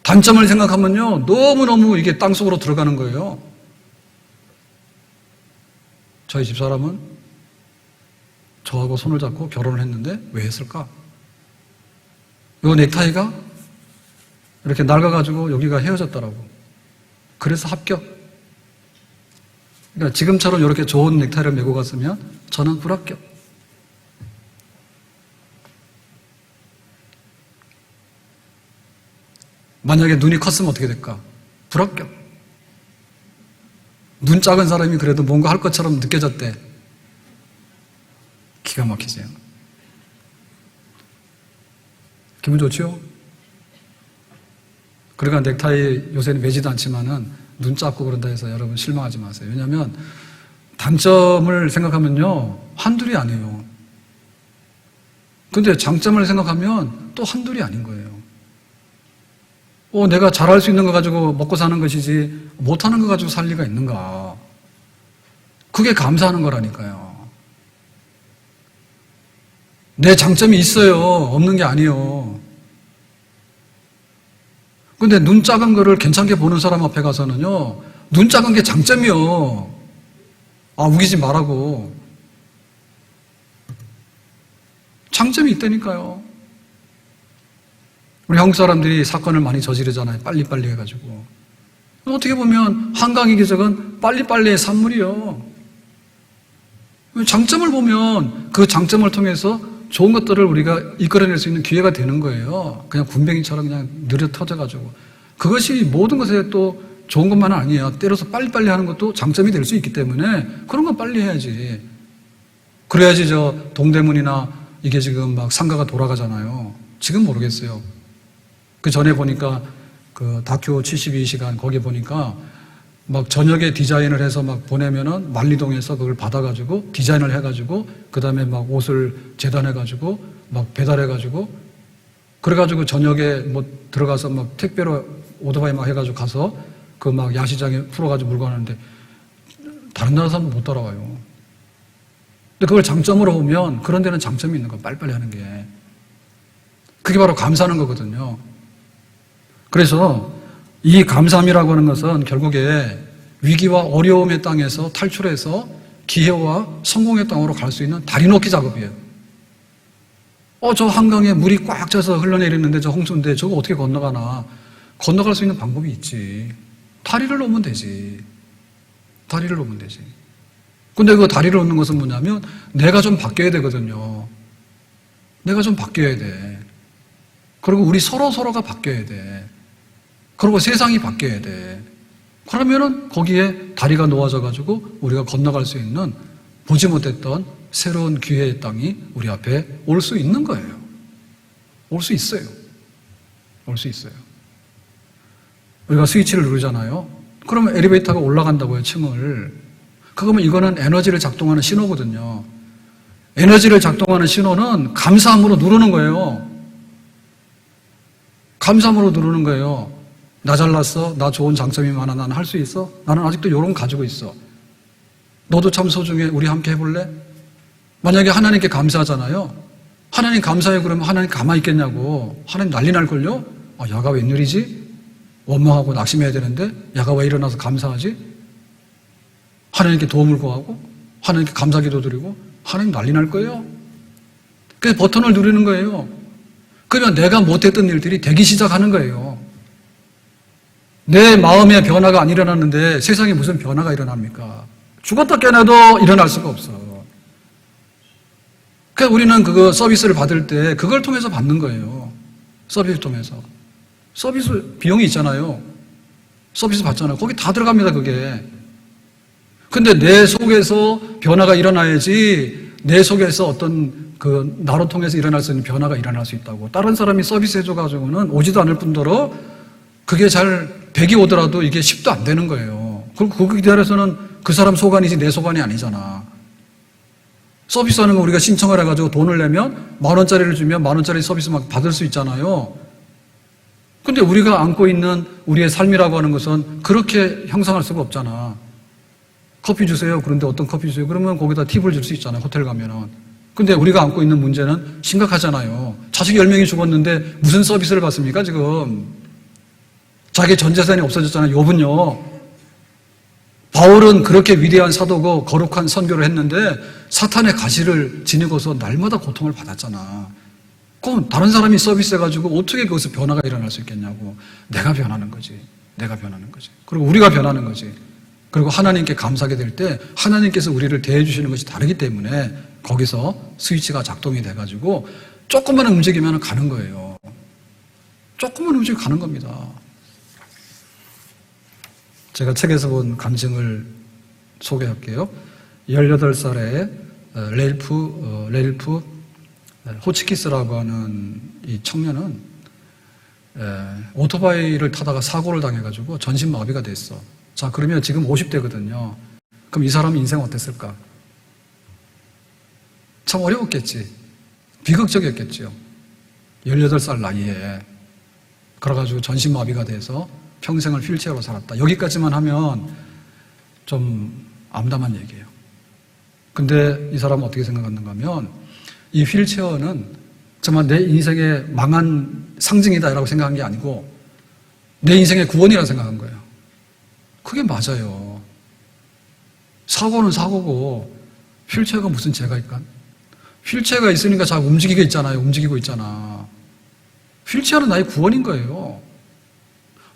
단점을 생각하면요, 너무너무 이게 땅속으로 들어가는 거예요. 저희 집사람은 저하고 손을 잡고 결혼을 했는데 왜 했을까? 요 넥타이가 이렇게 낡아가지고 여기가 헤어졌더라고. 그래서 합격. 그러니까 지금처럼 이렇게 좋은 넥타이를 메고 갔으면 저는 불합격. 만약에 눈이 컸으면 어떻게 될까? 불합격. 눈 작은 사람이 그래도 뭔가 할 것처럼 느껴졌대. 기가 막히세요. 기분 좋지요? 그러니까 넥타이 요새는 매지도 않지만은 눈 작고 그런다 해서 여러분 실망하지 마세요. 왜냐하면 단점을 생각하면요, 한둘이 아니에요. 근데 장점을 생각하면 또 한둘이 아닌 거예요. 내가 잘할 수 있는 거 가지고 먹고 사는 것이지 못하는 거 가지고 살 리가 있는가. 그게 감사하는 거라니까요. 내 장점이 있어요. 없는 게 아니에요. 근데 눈 작은 거를 괜찮게 보는 사람 앞에 가서는요, 눈 작은 게 장점이요. 우기지 말라고. 장점이 있다니까요. 우리 한국 사람들이 사건을 많이 저지르잖아요. 빨리빨리 해가지고. 어떻게 보면 한강의 기적은 빨리빨리의 산물이요. 장점을 보면 그 장점을 통해서 좋은 것들을 우리가 이끌어낼 수 있는 기회가 되는 거예요. 그냥 군뱅이처럼 그냥 느려 터져가지고. 그것이 모든 것에 또 좋은 것만은 아니에요. 때로서 빨리빨리 하는 것도 장점이 될 수 있기 때문에 그런 건 빨리 해야지. 그래야지 동대문이나 이게 지금 막 상가가 돌아가잖아요. 지금 모르겠어요. 그 전에 보니까 그 다큐 72시간 거기 보니까 막 저녁에 디자인을 해서 막 보내면은 만리동에서 그걸 받아가지고 디자인을 해가지고 그 다음에 막 옷을 재단해가지고 막 배달해가지고 그래가지고 저녁에 뭐 들어가서 막 택배로 오토바이 막 해가지고 가서 그 막 야시장에 풀어가지고 물건 하는데 다른 나라 사람은 못 따라와요. 근데 그걸 장점으로 보면 그런 데는 장점이 있는 거예요. 빨리빨리 하는 게. 그게 바로 감사하는 거거든요. 그래서 이 감사함이라고 하는 것은 결국에 위기와 어려움의 땅에서 탈출해서 기회와 성공의 땅으로 갈 수 있는 다리 놓기 작업이에요. 저 한강에 물이 꽉 차서 흘러내리는데 저 홍수인데 저거 어떻게 건너가나. 건너갈 수 있는 방법이 있지. 다리를 놓으면 되지. 다리를 놓으면 되지. 근데 그 다리를 놓는 것은 뭐냐면 내가 좀 바뀌어야 되거든요. 내가 좀 바뀌어야 돼. 그리고 우리 서로가 바뀌어야 돼. 그리고 세상이 바뀌어야 돼. 그러면은 거기에 다리가 놓아져 가지고 우리가 건너갈 수 있는 보지 못했던 새로운 기회의 땅이 우리 앞에 올 수 있는 거예요. 올 수 있어요. 올 수 있어요. 우리가 스위치를 누르잖아요. 그러면 엘리베이터가 올라간다고요, 층을. 그러면 이거는 에너지를 작동하는 신호거든요. 에너지를 작동하는 신호는 감사함으로 누르는 거예요. 감사함으로 누르는 거예요. 나 잘났어? 나 좋은 장점이 많아? 나는 할 수 있어? 나는 아직도 요런 거 가지고 있어. 너도 참 소중해. 우리 함께 해볼래? 만약에 하나님께 감사하잖아요. 하나님 감사해 그러면 하나님 가만히 있겠냐고. 하나님 난리 날걸요? 야가 웬일이지? 원망하고 낙심해야 되는데 야가 왜 일어나서 감사하지? 하나님께 도움을 구하고 하나님께 감사기도 드리고 하나님 난리 날 거예요. 그래서 버튼을 누르는 거예요. 그러면 내가 못했던 일들이 되기 시작하는 거예요. 내 마음의 변화가 안 일어났는데 세상에 무슨 변화가 일어납니까? 죽었다 깨어나도 일어날 수가 없어. 그래서 우리는 그거 서비스를 받을 때 그걸 통해서 받는 거예요. 서비스 통해서. 서비스 비용이 있잖아요. 서비스 받잖아요. 거기 다 들어갑니다, 그게. 근데 내 속에서 변화가 일어나야지 내 속에서 어떤 나로 통해서 일어날 수 있는 변화가 일어날 수 있다고. 다른 사람이 서비스 해줘가지고는 오지도 않을 뿐더러 그게 잘 100이 오더라도 이게 10도 안 되는 거예요. 그리고 거기에 대해서는 그 사람 소관이지 내 소관이 아니잖아. 서비스하는 거 우리가 신청을 해가지고 돈을 내면 10,000원짜리를 주면 10,000원짜리 서비스 막 받을 수 있잖아요. 근데 우리가 안고 있는 우리의 삶이라고 하는 것은 그렇게 형성할 수가 없잖아. 커피 주세요. 그런데 어떤 커피 주세요? 그러면 거기다 팁을 줄 수 있잖아요. 호텔 가면은. 근데 우리가 안고 있는 문제는 심각하잖아요. 자식 10명이 죽었는데 무슨 서비스를 받습니까, 지금? 자기 전 재산이 없어졌잖아요. 욥은요. 바울은 그렇게 위대한 사도고 거룩한 선교를 했는데 사탄의 가시를 지니고서 날마다 고통을 받았잖아. 그럼 다른 사람이 서비스해가지고 어떻게 거기서 변화가 일어날 수 있겠냐고. 내가 변하는 거지. 내가 변하는 거지. 그리고 우리가 변하는 거지. 그리고 하나님께 감사하게 될 때 하나님께서 우리를 대해주시는 것이 다르기 때문에 거기서 스위치가 작동이 돼가지고 조금만 움직이면 가는 거예요. 조금만 움직이면 가는 겁니다. 제가 책에서 본 간증을 소개할게요. 18살에 레일프 호치키스라고 하는 이 청년은 오토바이를 타다가 사고를 당해가지고 전신마비가 됐어. 자, 그러면 지금 50대거든요. 그럼 이 사람 인생 어땠을까? 참 어려웠겠지. 비극적이었겠죠. 18살 나이에. 그래가지고 전신마비가 돼서 평생을 휠체어로 살았다. 여기까지만 하면 좀 암담한 얘기예요. 근데 이 사람은 어떻게 생각하는가 하면 이 휠체어는 정말 내 인생의 망한 상징이다라고 생각한 게 아니고 내 인생의 구원이라고 생각한 거예요. 그게 맞아요. 사고는 사고고 휠체어가 무슨 죄가 있까? 휠체어가 있으니까 잘 움직이고 있잖아요. 움직이고 있잖아. 휠체어는 나의 구원인 거예요.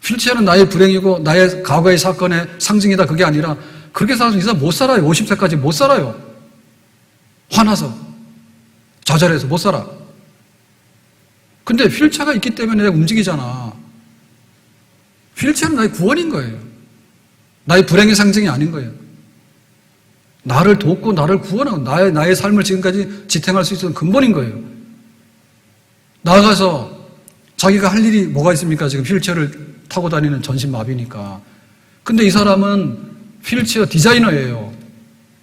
휠체어는 나의 불행이고 나의 과거의 사건의 상징이다. 그게 아니라 그렇게 살아서 이 사람 못 살아요. 50세까지 못 살아요. 화나서 좌절해서 못 살아. 근데 휠체어가 있기 때문에 내가 움직이잖아. 휠체어는 나의 구원인 거예요. 나의 불행의 상징이 아닌 거예요. 나를 돕고 나를 구원하고 나의 삶을 지금까지 지탱할 수 있었던 근본인 거예요. 나아가서 자기가 할 일이 뭐가 있습니까? 지금 휠체어를 타고 다니는 전신마비니까. 근데 이 사람은 휠체어 디자이너예요.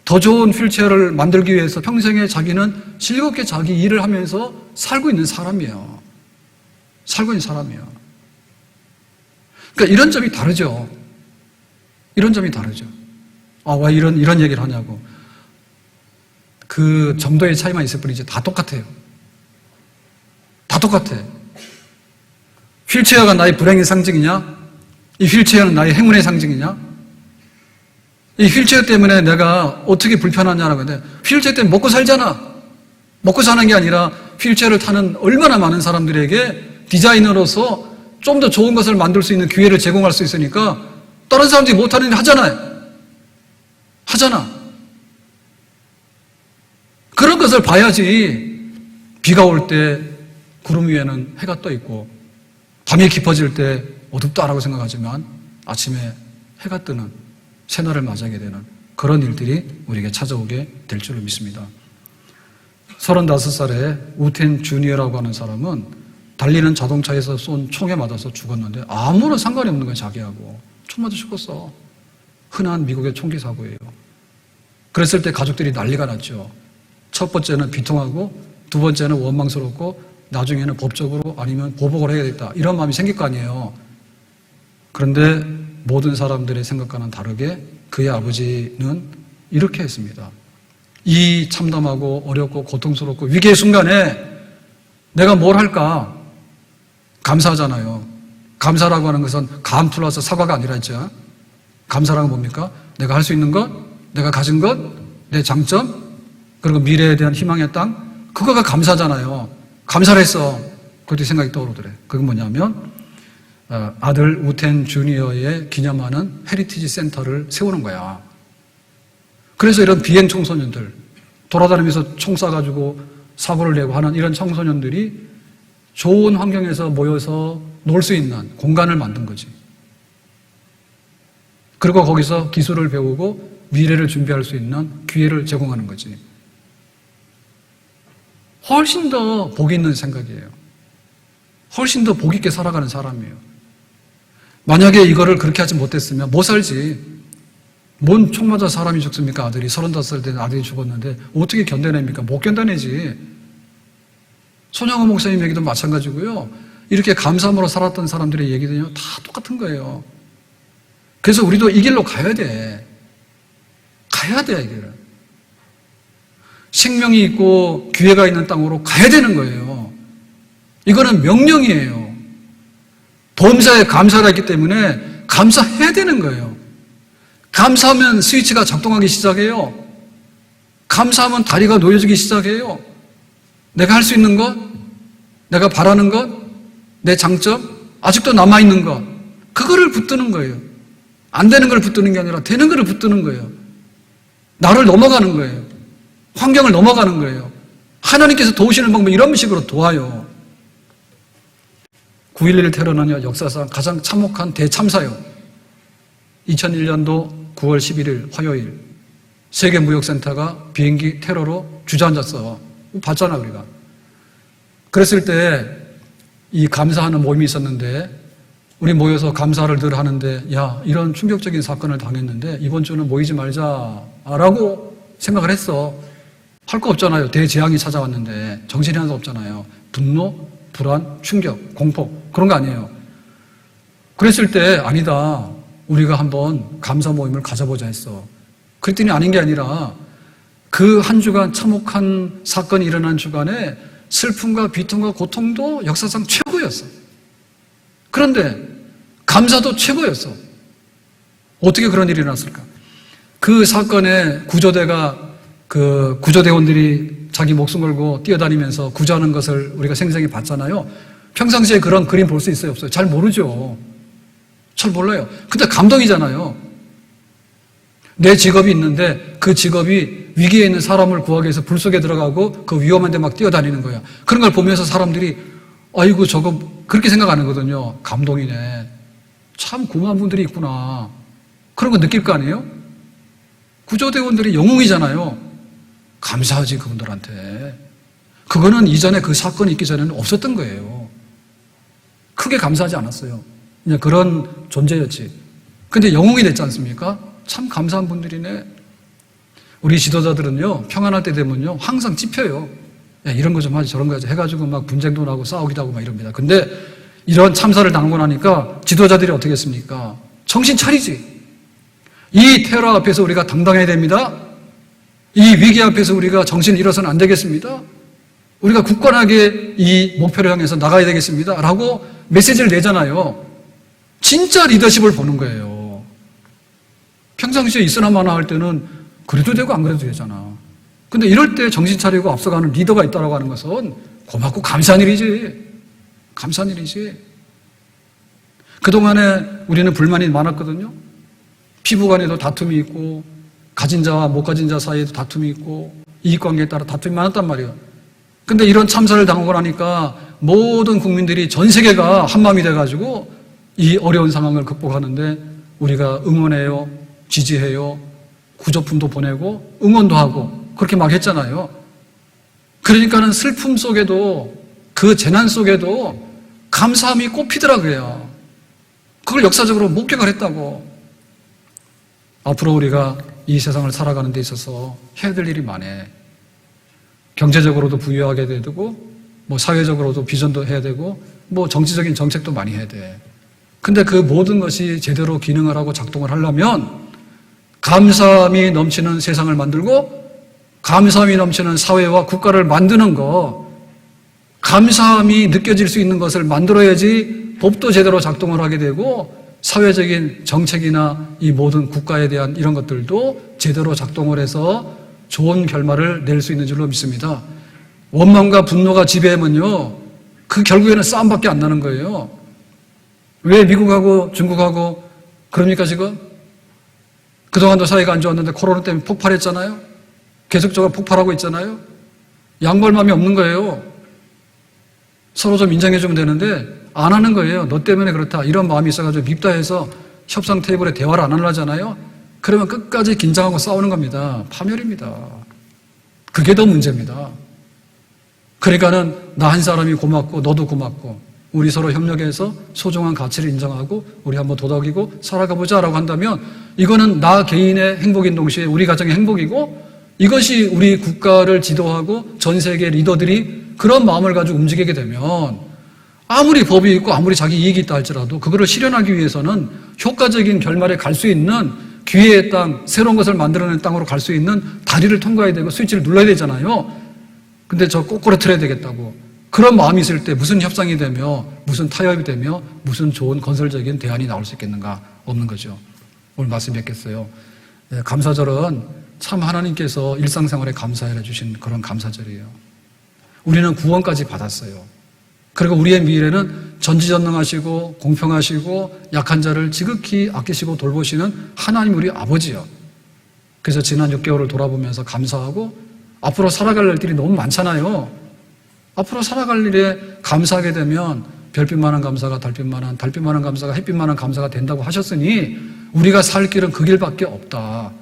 더 좋은 휠체어를 만들기 위해서 평생에 자기는 즐겁게 자기 일을 하면서 살고 있는 사람이에요. 살고 있는 사람이에요. 그러니까 이런 점이 다르죠. 이런 점이 다르죠. 왜 이런 얘기를 하냐고. 그 정도의 차이만 있을 뿐이지 다 똑같아요. 다 똑같아. 휠체어가 나의 불행의 상징이냐? 이 휠체어는 나의 행운의 상징이냐? 이 휠체어 때문에 내가 어떻게 불편하냐라고 하는데, 휠체어 때문에 먹고 살잖아. 먹고 사는 게 아니라 휠체어를 타는 얼마나 많은 사람들에게 디자이너로서 좀 더 좋은 것을 만들 수 있는 기회를 제공할 수 있으니까 다른 사람들이 못하는 일 하잖아요. 하잖아. 그런 것을 봐야지. 비가 올 때 구름 위에는 해가 떠 있고 밤이 깊어질 때 어둡다라고 생각하지만 아침에 해가 뜨는 새날을 맞이하게 되는 그런 일들이 우리에게 찾아오게 될 줄로 믿습니다. 35살의 우텐 주니어라고 하는 사람은 달리는 자동차에서 쏜 총에 맞아서 죽었는데 아무런 상관이 없는 거예요. 자기하고. 총 맞아 죽었어. 흔한 미국의 총기 사고예요. 그랬을 때 가족들이 난리가 났죠. 첫 번째는 비통하고 두 번째는 원망스럽고 나중에는 법적으로 아니면 보복을 해야겠다. 이런 마음이 생길 거 아니에요. 그런데 모든 사람들의 생각과는 다르게 그의 아버지는 이렇게 했습니다. 이 참담하고 어렵고 고통스럽고 위기의 순간에 내가 뭘 할까? 감사하잖아요. 감사라고 하는 것은 감 플러스 사과가 아니라 했죠. 감사라는 건 뭡니까? 내가 할 수 있는 것, 내가 가진 것, 내 장점, 그리고 미래에 대한 희망의 땅, 그거가 감사잖아요. 감사를 했어. 그때 생각이 떠오르더래. 그게 뭐냐면 아들 우텐 주니어의 기념하는 헤리티지 센터를 세우는 거야. 그래서 이런 비행 청소년들, 돌아다니면서 총 쏴가지고 사고를 내고 하는 이런 청소년들이 좋은 환경에서 모여서 놀 수 있는 공간을 만든 거지. 그리고 거기서 기술을 배우고 미래를 준비할 수 있는 기회를 제공하는 거지. 훨씬 더 복 있는 생각이에요. 훨씬 더 복 있게 살아가는 사람이에요. 만약에 이거를 그렇게 하지 못했으면 못 살지. 뭔 총 맞아 사람이 죽습니까? 아들이 35살 된 아들이 죽었는데 어떻게 견뎌냅니까? 못 견뎌내지. 손양호 목사님 얘기도 마찬가지고요. 이렇게 감사함으로 살았던 사람들의 얘기들은요, 다 똑같은 거예요. 그래서 우리도 이 길로 가야 돼. 가야 돼, 이 길을. 생명이 있고 기회가 있는 땅으로 가야 되는 거예요. 이거는 명령이에요. 범사에 감사가 있기 때문에 감사해야 되는 거예요. 감사하면 스위치가 작동하기 시작해요. 감사하면 다리가 놓여지기 시작해요. 내가 할 수 있는 것, 내가 바라는 것, 내 장점, 아직도 남아있는 것, 그거를 붙드는 거예요. 안 되는 걸 붙드는 게 아니라 되는 걸 붙드는 거예요. 나를 넘어가는 거예요. 환경을 넘어가는 거예요. 하나님께서 도우시는 방법이 이런 식으로 도와요. 9.11 테러는요, 역사상 가장 참혹한 대참사요. 2001년도 9월 11일 화요일 세계무역센터가 비행기 테러로 주저앉았어. 봤잖아, 우리가. 그랬을 때 이 감사하는 모임이 있었는데 우리 모여서 감사를 늘 하는데, 야, 이런 충격적인 사건을 당했는데 이번 주는 모이지 말자라고 생각을 했어. 할 거 없잖아요. 대재앙이 찾아왔는데 정신이 하나도 없잖아요. 분노, 불안, 충격, 공포, 그런 거 아니에요. 그랬을 때 아니다, 우리가 한번 감사 모임을 가져보자 했어. 그랬더니 아닌 게 아니라 그 한 주간 참혹한 사건이 일어난 주간에 슬픔과 비통과 고통도 역사상 최고였어. 그런데 감사도 최고였어. 어떻게 그런 일이 일어났을까? 그 사건에 그 구조대원들이 자기 목숨 걸고 뛰어다니면서 구조하는 것을 우리가 생생히 봤잖아요. 평상시에 그런 그림 볼 수 있어요, 없어요? 잘 모르죠. 잘 몰라요. 근데 감동이잖아요. 내 직업이 있는데 그 직업이 위기에 있는 사람을 구하기 위해서 불 속에 들어가고 그 위험한 데 막 뛰어다니는 거야. 그런 걸 보면서 사람들이 아이고 저거 그렇게 생각 안 하거든요. 감동이네. 참 고마운 분들이 있구나. 그런 거 느낄 거 아니에요? 구조대원들이 영웅이잖아요. 감사하지, 그분들한테. 그거는 이전에 그 사건이 있기 전에는 없었던 거예요. 크게 감사하지 않았어요. 그냥 그런 존재였지. 근데 영웅이 됐지 않습니까? 참 감사한 분들이네. 우리 지도자들은요, 평안할 때 되면요, 항상 찝혀요. 야, 이런 거 좀 하지, 저런 거 하지 해가지고 막 분쟁도 나고 싸우기도 하고 막 이럽니다. 근데 이런 참사를 당하고 나니까 지도자들이 어떻게 했습니까? 정신 차리지. 이 테러 앞에서 우리가 당당해야 됩니다. 이 위기 앞에서 우리가 정신을 잃어서는 안 되겠습니다. 우리가 굳건하게 이 목표를 향해서 나가야 되겠습니다. 라고 메시지를 내잖아요. 진짜 리더십을 보는 거예요. 평상시에 있으나 마나 할 때는 그래도 되고 안 그래도 되잖아. 근데 이럴 때 정신 차리고 앞서가는 리더가 있다고 하는 것은 고맙고 감사한 일이지. 감사한 일이지. 그동안에 우리는 불만이 많았거든요. 피부 간에도 다툼이 있고, 가진 자와 못 가진 자 사이에도 다툼이 있고, 이익관계에 따라 다툼이 많았단 말이에요. 근데 이런 참사를 당하고 나니까 모든 국민들이 전 세계가 한마음이 돼가지고 이 어려운 상황을 극복하는데 우리가 응원해요, 지지해요, 구조품도 보내고 응원도 하고 그렇게 막 했잖아요. 그러니까는 슬픔 속에도 그 재난 속에도 감사함이 꼽히더라고요. 그걸 역사적으로 목격을 했다고. 앞으로 우리가 이 세상을 살아가는 데 있어서 해야 될 일이 많아. 경제적으로도 부유하게 돼야 되고, 뭐 사회적으로도 비전도 해야 되고, 뭐 정치적인 정책도 많이 해야 돼. 근데 그 모든 것이 제대로 기능을 하고 작동을 하려면 감사함이 넘치는 세상을 만들고 감사함이 넘치는 사회와 국가를 만드는 거, 감사함이 느껴질 수 있는 것을 만들어야지 법도 제대로 작동을 하게 되고 사회적인 정책이나 이 모든 국가에 대한 이런 것들도 제대로 작동을 해서 좋은 결말을 낼 수 있는 줄로 믿습니다. 원망과 분노가 지배하면요, 그 결국에는 싸움밖에 안 나는 거예요. 왜 미국하고 중국하고 그럽니까 지금? 그동안도 사이가 안 좋았는데 코로나 때문에 폭발했잖아요. 계속적으로 폭발하고 있잖아요. 양보할 마음이 없는 거예요. 서로 좀 인정해주면 되는데 안 하는 거예요. 너 때문에 그렇다 이런 마음이 있어가지고 밉다 해서 협상 테이블에 대화를 안 하려잖아요. 그러면 끝까지 긴장하고 싸우는 겁니다. 파멸입니다. 그게 더 문제입니다. 그러니까는 나 한 사람이 고맙고 너도 고맙고 우리 서로 협력해서 소중한 가치를 인정하고 우리 한번 도덕이고 살아가보자라고 한다면 이거는 나 개인의 행복인 동시에 우리 가정의 행복이고 이것이 우리 국가를 지도하고 전 세계 리더들이 그런 마음을 가지고 움직이게 되면 아무리 법이 있고 아무리 자기 이익이 있다 할지라도 그거를 실현하기 위해서는 효과적인 결말에 갈 수 있는 기회의 땅, 새로운 것을 만들어내는 땅으로 갈 수 있는 다리를 통과해야 되고 스위치를 눌러야 되잖아요. 근데 저 거꾸로 틀어야 되겠다고. 그런 마음이 있을 때 무슨 협상이 되며 무슨 타협이 되며 무슨 좋은 건설적인 대안이 나올 수 있겠는가? 없는 거죠. 오늘 말씀 뵙겠어요. 네, 감사절은 참 하나님께서 일상생활에 감사해 주신 그런 감사절이에요. 우리는 구원까지 받았어요. 그리고 우리의 미래는 전지전능하시고 공평하시고 약한 자를 지극히 아끼시고 돌보시는 하나님 우리 아버지요. 그래서 지난 6개월을 돌아보면서 감사하고 앞으로 살아갈 일들이 너무 많잖아요. 앞으로 살아갈 일에 감사하게 되면 별빛만한 감사가 달빛만한, 달빛만한 감사가 햇빛만한 감사가 된다고 하셨으니 우리가 살 길은 그 길밖에 없다.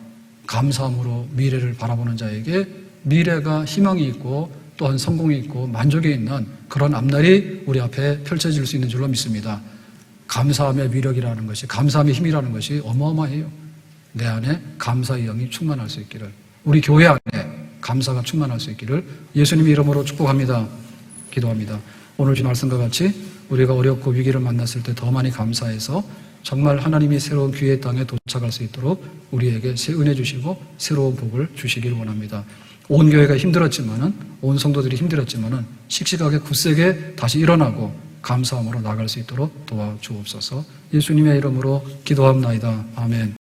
감사함으로 미래를 바라보는 자에게 미래가 희망이 있고 또한 성공이 있고 만족이 있는 그런 앞날이 우리 앞에 펼쳐질 수 있는 줄로 믿습니다. 감사함의 위력이라는 것이, 감사함의 힘이라는 것이 어마어마해요. 내 안에 감사의 영이 충만할 수 있기를, 우리 교회 안에 감사가 충만할 수 있기를 예수님의 이름으로 축복합니다. 기도합니다. 오늘 주신 말씀과 같이 우리가 어렵고 위기를 만났을 때 더 많이 감사해서 정말 하나님이 새로운 기회의 땅에 도착할 수 있도록 우리에게 새 은혜 주시고 새로운 복을 주시기를 원합니다. 온 교회가 힘들었지만은, 온 성도들이 힘들었지만은 씩씩하게 굳세게 다시 일어나고 감사함으로 나갈 수 있도록 도와주옵소서. 예수님의 이름으로 기도합나이다. 아멘.